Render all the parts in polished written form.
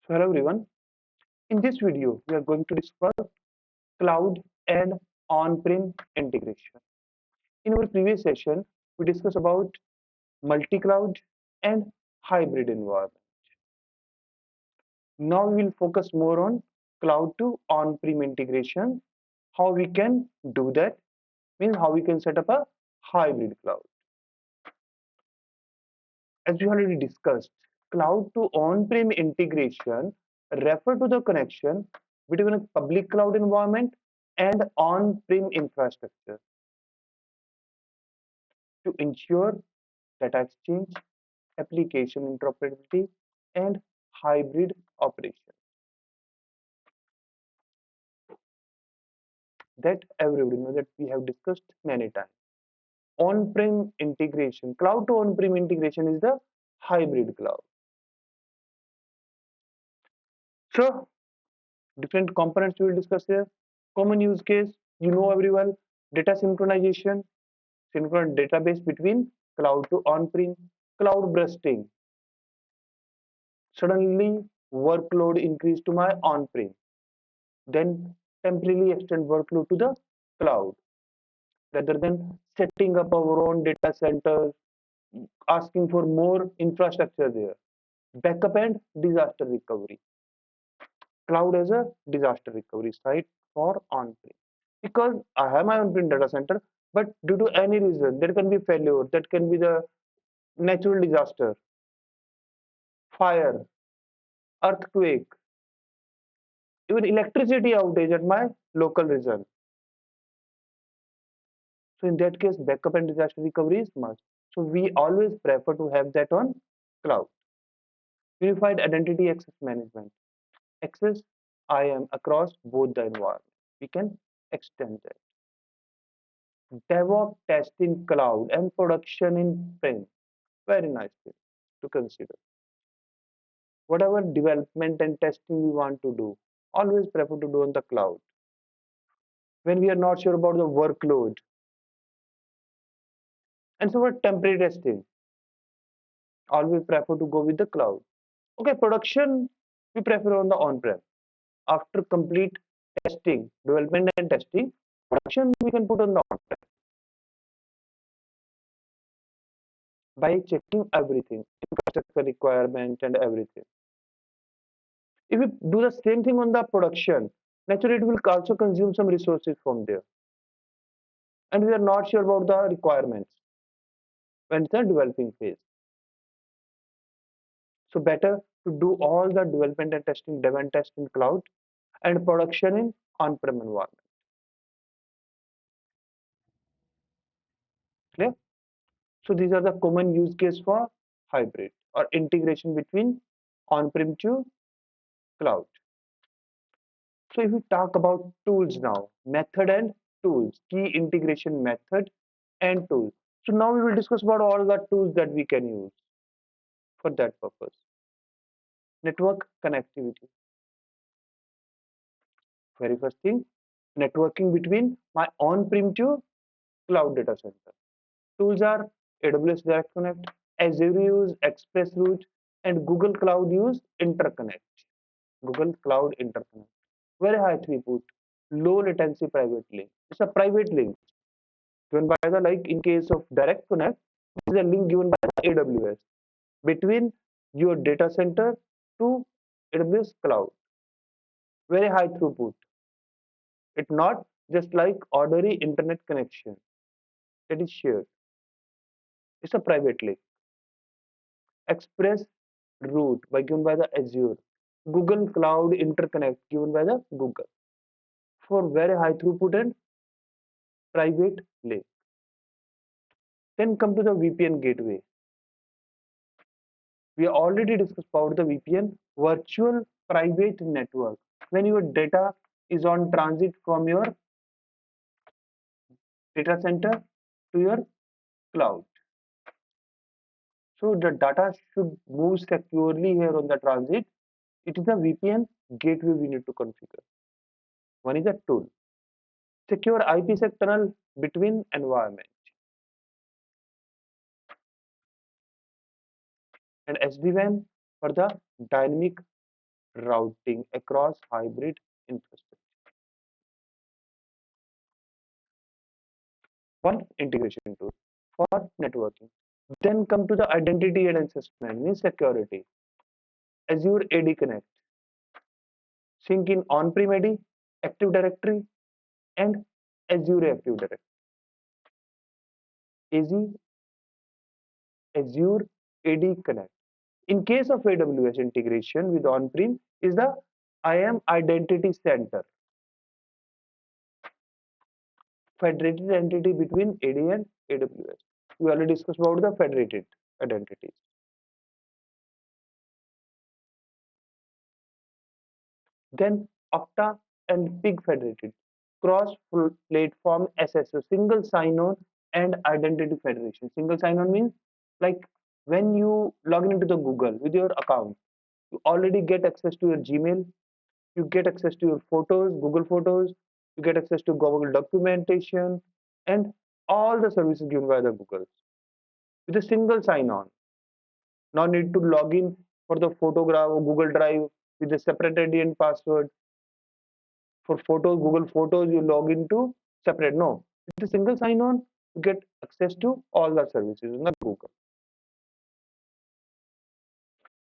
So hello everyone. In this video, we are going to discuss cloud and on-prem integration. In our previous session, we discussed about multi-cloud and hybrid environment. Now we will focus more on cloud to on-prem integration, how we can do that, means how we can set up a hybrid cloud. As we already discussed, cloud to on-prem integration refer to the connection between a public cloud environment and on-prem infrastructure to ensure data exchange, application interoperability, and hybrid operation. That everybody knows that we have discussed many times. On-prem integration, cloud to on-prem integration is the hybrid cloud. So different components we will discuss here. Common use case, you know everyone, data synchronization, synchronous database between cloud to on-prem, cloud bursting. Suddenly workload increase to my on-prem, then temporarily extend workload to the cloud rather than setting up our own data centers, asking for more infrastructure there. Backup and disaster recovery. Cloud as a disaster recovery site for on-prem. Because I have my on-prem data center, but due to any reason, there can be failure, that can be the natural disaster, fire, earthquake, even electricity outage at my local region. So in that case, backup and disaster recovery is must. So we always prefer to have that on cloud. Unified identity access management. Access IAM across both the environment. We can extend that. DevOps test in cloud and production in prem. Very nice thing to consider. Whatever development and testing we want to do, always prefer to do on the cloud. When we are not sure about the workload, and so for temporary testing, always prefer to go with the cloud. Okay, production we prefer on the on-prem. After complete testing, development and testing, production we can put on the on-prem by checking everything, infrastructure requirement and everything. If we do the same thing on the production, naturally it will also consume some resources from there. And we are not sure about the requirements when it's a developing phase. So better to do all the development and testing, dev and test in cloud and production in on-prem environment. Clear? So these are the common use case for hybrid or integration between on-prem to cloud. So if we talk about tools now, method and tools, key integration method and tools. So now we will discuss about all the tools that we can use for that purpose. Network connectivity. Very first thing, networking between my on-prem to cloud data center. Tools are AWS Direct Connect, Azure use Express Route, and Google Cloud use Interconnect. Google Cloud Interconnect. Very high throughput, low latency private link. It's a private link given by the, like in case of Direct Connect, this is a link given by the AWS between your data center to AWS Cloud. Very high throughput. It's not just like ordinary internet connection that is shared. It's a private link. Express route by given by the Azure. Google Cloud Interconnect given by the Google for very high throughput and private link. Then come to the VPN gateway. We already discussed about the VPN, virtual private network. When your data is on transit from your data center to your cloud. So the data should move securely here on the transit. It is a VPN gateway we need to configure. One is a tool. Secure IPsec tunnel between environment. And SD-WAN for the dynamic routing across hybrid infrastructure. One integration tool for networking. Then come to the identity and access management security. Azure AD Connect, sync in on-prem AD, Active Directory, and Azure Active Directory. Azure AD Connect. In case of AWS integration with on-prem is the IAM Identity Center, federated entity between AD and AWS. We already discussed about the federated identities. Then Okta and Pig federated, cross-platform SSO, single sign-on and identity federation. Single sign-on means like when you log into the Google with your account, you already get access to your Gmail, you get access to your photos, Google Photos, you get access to Google documentation and all the services given by the Google with a single sign-on. No need to log in for the photograph or Google Drive with a separate ID and password. For photos, Google Photos, you log into separate. No, with a single sign-on, you get access to all the services in the Google.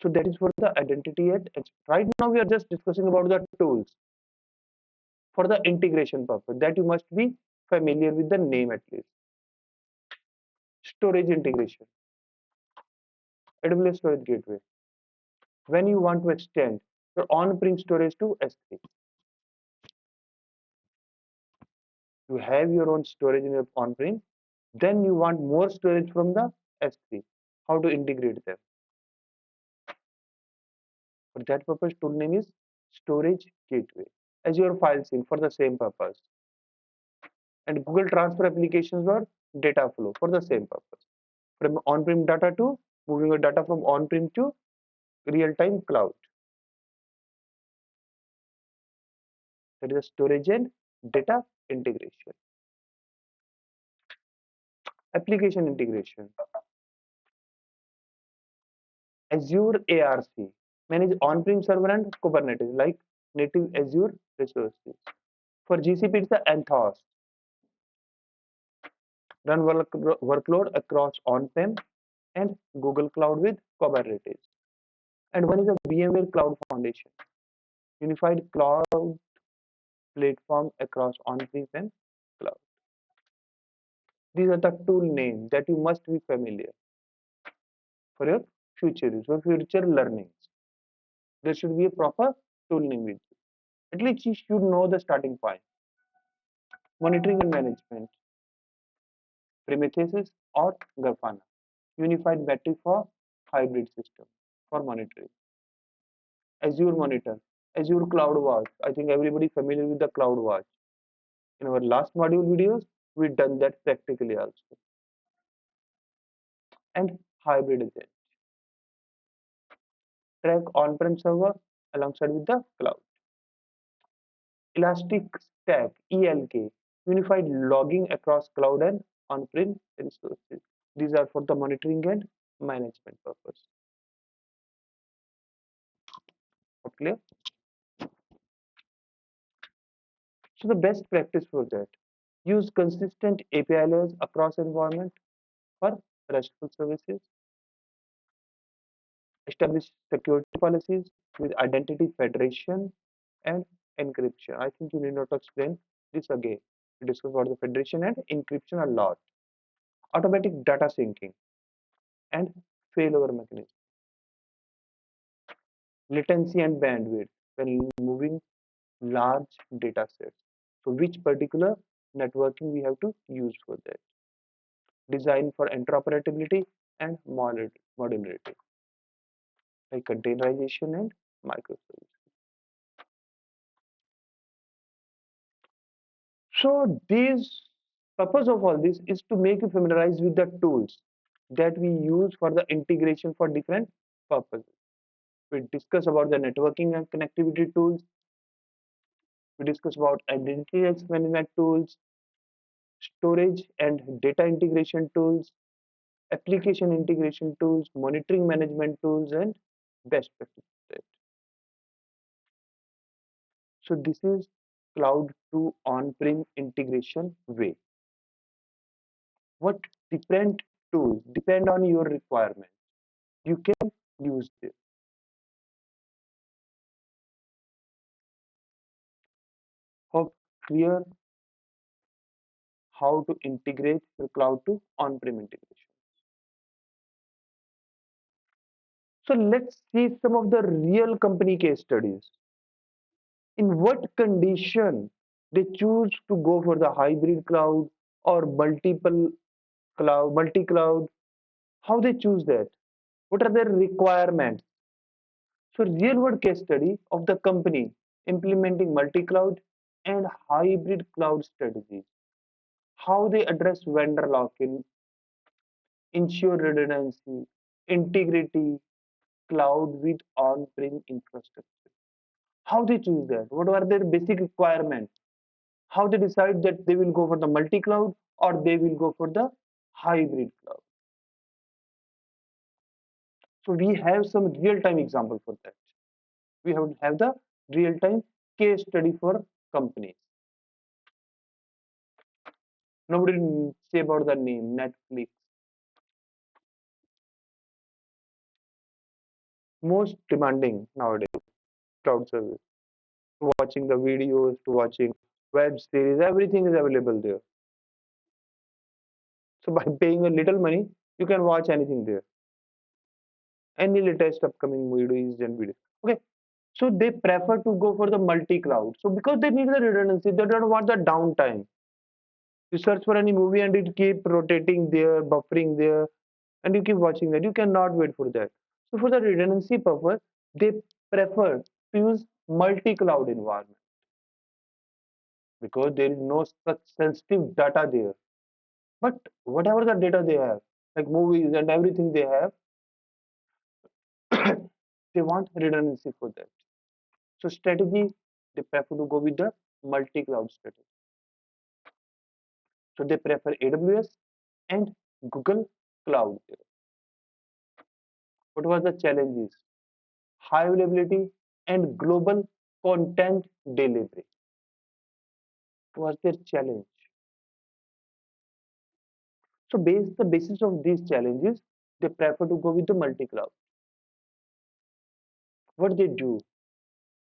So that is for the identity at edge. Right now, we are just discussing about the tools for the integration purpose that you must be familiar with the name at least. Storage integration, AWS Storage Gateway. When you want to extend your on-prem storage to S3, you have your own storage in your on-prem, then you want more storage from the S3. How to integrate them? For that purpose, tool name is Storage Gateway. Azure File Sync for the same purpose. And Google Transfer applications or data flow for the same purpose. From on-prem data to moving your data from on-prem to real-time cloud. That is a storage and data integration. Application integration. Azure ARC. Manage on-prem server and Kubernetes like native Azure resources. For GCP, it's the Anthos. Run workload across on-prem and Google Cloud with Kubernetes. And one is a VMware Cloud Foundation, unified cloud platform across on-prem and cloud. These are the tool names that you must be familiar for your future use, for future learnings. There should be a proper tool name with you. At least you should know the starting point. Monitoring and management, Prometheus or Grafana, unified battery for hybrid system for monitoring. Azure Monitor, Azure CloudWatch. I think everybody familiar with the CloudWatch. In our last module videos, we done that practically also. And hybrid agent, track on-prem server alongside with the cloud. Elastic Stack, ELK, unified logging across cloud and on-prem resources. These are for the monitoring and management purpose. Okay. So the best practice for that, use consistent API layers across environment for RESTful services. Establish security policies with identity federation and encryption. I think you need not explain this again. We discussed about the federation and encryption a lot. Automatic data syncing and failover mechanism. Latency and bandwidth when moving large data sets. So which particular networking we have to use for that. Design for interoperability and modularity like containerization and microservices. So this purpose of all this is to make you familiarize with the tools that we use for the integration for different purposes. We discuss about the networking and connectivity tools. We discuss about identity access management tools, storage and data integration tools, application integration tools, monitoring management tools, and best practices. So this is cloud to on-prem integration way. What different tools depend on your requirement. You can use this. Hope clear how to integrate your cloud to on-prem integration. So let's see some of the real company case studies. In what condition they choose to go for the hybrid cloud or multiple cloud, multi-cloud, how they choose that, what are their requirements. So real world case study of the company implementing multi-cloud and hybrid cloud strategies, how they address vendor lock-in, ensure redundancy, integrity, cloud with on-prem infrastructure. How they choose that? What are their basic requirements? How they decide that they will go for the multi-cloud or they will go for the hybrid cloud? So we have some real-time example for that. We have the real-time case study for companies. Nobody say about the name Netflix. Most demanding nowadays cloud service. To watching the videos, to watching web series, everything is available there. So by paying a little money, you can watch anything there. Any latest upcoming movies and videos. Okay, so they prefer to go for the multi-cloud. So because they need the redundancy, they don't want the downtime. You search for any movie and it keep rotating there, buffering there, and you keep watching that. You cannot wait for that. So for the redundancy purpose, they prefer to use multi-cloud environment because there is no such sensitive data there. But whatever the data they have, like movies and everything they have, they want redundancy for that. So strategy, they prefer to go with the multi-cloud strategy. So they prefer AWS and Google Cloud. What was the challenges? High availability and global content delivery was their challenge. So based the basis of these challenges, they prefer to go with the multi-cloud. What they do?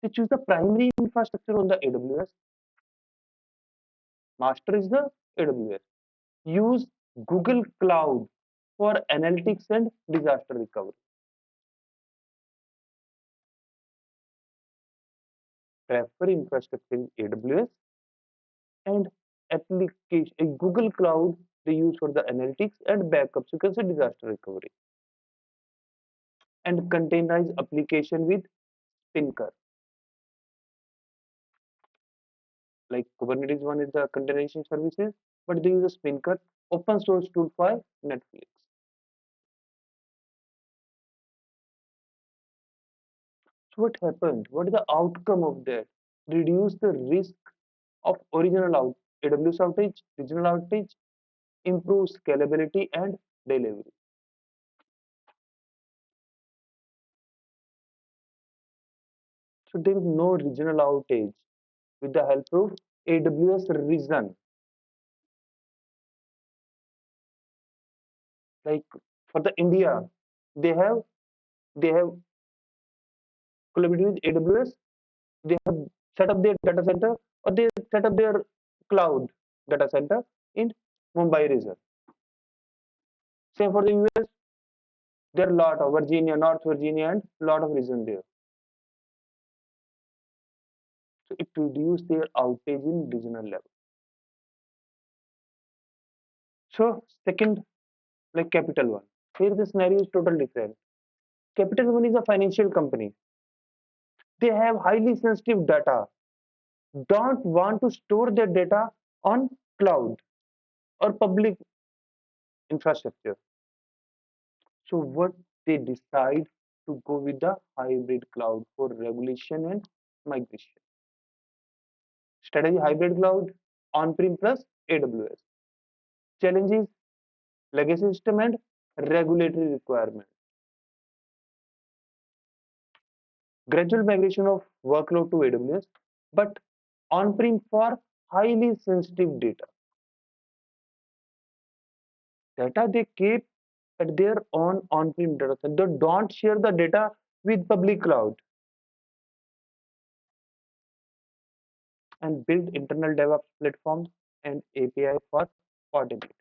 They choose the primary infrastructure on the AWS. Master is the AWS. Use Google Cloud for analytics and disaster recovery. Prefer infrastructure in AWS and application in Google Cloud they use for the analytics and backups. You can say disaster recovery and containerize application with Spinker. Like Kubernetes one is the containerization services, but they use a Spinker open source tool for Netflix. So what happened? What is the outcome of that? Reduce the risk of original AWS outage, regional outage, improve scalability and delivery. So there is no regional outage with the help of AWS region. Like for the India, they have they have collaborated with AWS. They have set up their data center or they set up their cloud data center in Mumbai region. Same for the US, there are a lot of Virginia, North Virginia, and lot of region there. So it reduced their outage in regional level. So second, like Capital One. Here the scenario is totally different. Capital One is a financial company. They have highly sensitive data, don't want to store their data on cloud or public infrastructure. So what they decide to go with the hybrid cloud for regulation and migration. Strategy hybrid cloud, on-prem plus AWS. Challenges, legacy system and regulatory requirement. Gradual migration of workload to AWS, but on-prem for highly sensitive data they keep at their own on-prem data center. They don't share the data with public cloud and build internal DevOps platforms and API for portability.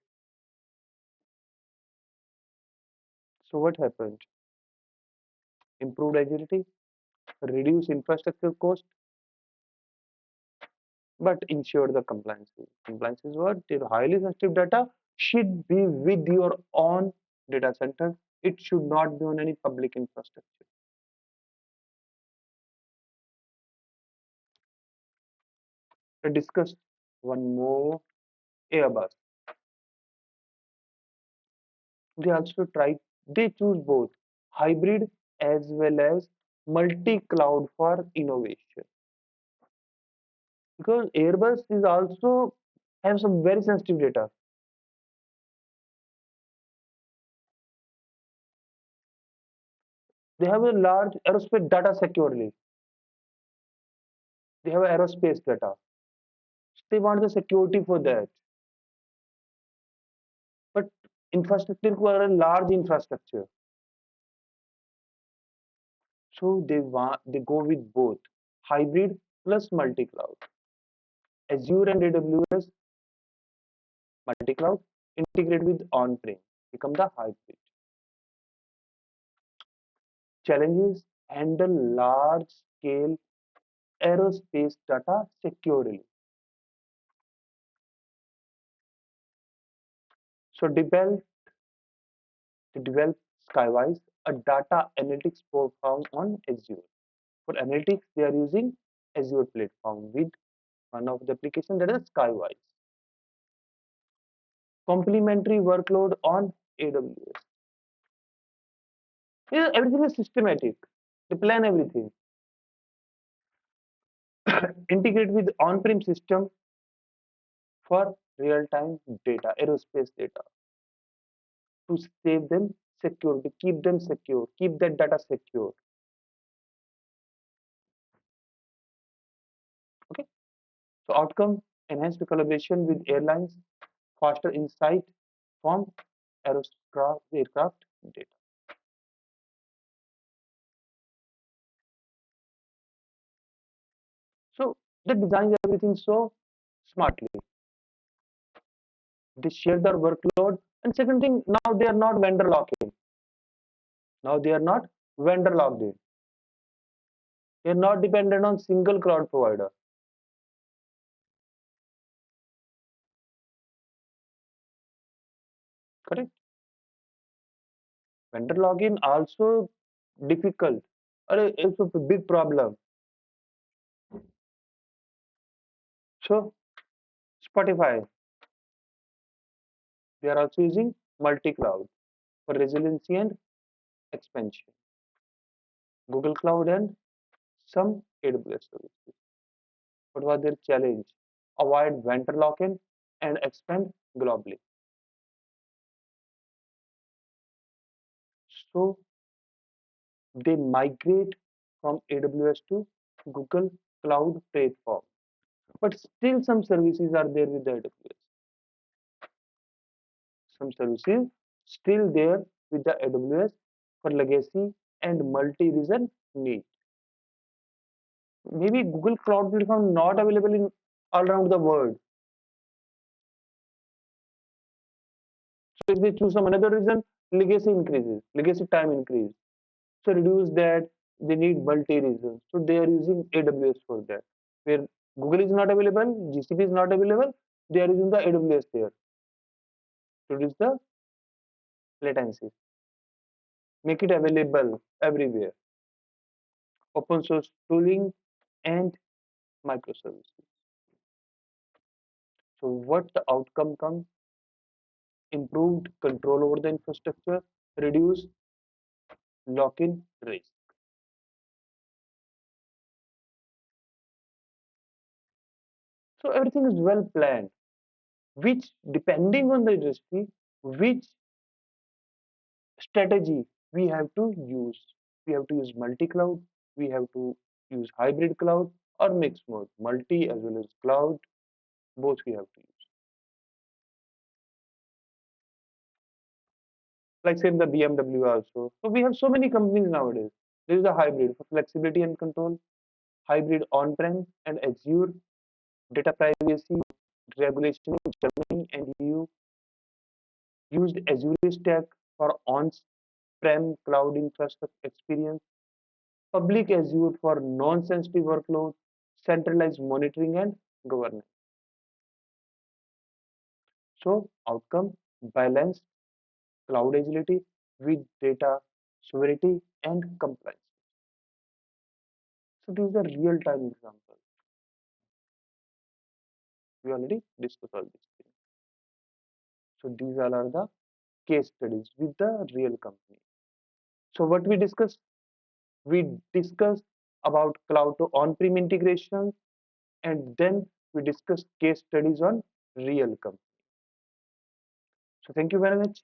So what happened? Improved agility, reduce infrastructure cost, but ensure the compliance. Compliance is what? Your highly sensitive data should be with your own data center. It should not be on any public infrastructure. We discussed one more, Airbus. They also try, they choose both hybrid as well as multi-cloud for innovation. Because Airbus is also have some very sensitive data. They have a large aerospace data securely. They have aerospace data. They want the security for that. But infrastructure require a large infrastructure. So they go with both hybrid plus multi-cloud. Azure and AWS multi-cloud integrate with on-prem, become the hybrid. Challenges: handle large scale aerospace data securely. So develop Skywise, a data analytics platform on Azure. For analytics, they are using Azure platform with one of the application that is Skywise. Complementary workload on AWS. Yeah, everything is systematic. They plan everything. Integrate with on-prem system for real-time data, aerospace data, to save them secure, to keep them secure, keep that data secure. Okay. So outcome: enhanced collaboration with airlines, faster insight from aircraft data. So they design everything so smartly. They share their workload. And second thing, now they are not vendor lock-in. Now they are not vendor locked in. They are not dependent on single cloud provider. Correct? Vendor login also difficult. It's a big problem. So Spotify, they are also using multi-cloud for resiliency and expansion. Google Cloud and some AWS services. What was their challenge? Avoid vendor lock-in and expand globally. So they migrate from AWS to Google Cloud Platform. But still some services are there with the AWS. Some services still there with the AWS for legacy and multi-region need. Maybe Google Cloud Platform not available in all around the world. So if they choose some another reason, legacy increases, legacy time increase. So reduce that, they need multi-region. So they are using AWS for that. Where Google is not available, GCP is not available, they are using the AWS there to reduce the latency. Make it available everywhere. Open source tooling and microservices. So what the outcome comes? Improved control over the infrastructure, reduce lock-in risk. So everything is well planned, which depending on the industry, which strategy we have to use. We have to use multi-cloud, we have to use hybrid cloud, or mixed mode, multi as well as cloud, both we have to use. Like same the BMW also. So we have so many companies nowadays. There is a hybrid for flexibility and control, hybrid on-prem and Azure, data privacy, regulation in Germany and EU, used Azure Stack for on-prem cloud infrastructure experience, public Azure for non-sensitive workloads, centralized monitoring and governance. So outcome, balanced cloud agility with data sovereignty and compliance. So these are real-time examples. We already discussed all these things. So these all are the case studies with the real company. So what we discussed? We discussed about cloud to on-prem integration, and then we discussed case studies on real company. So thank you very much.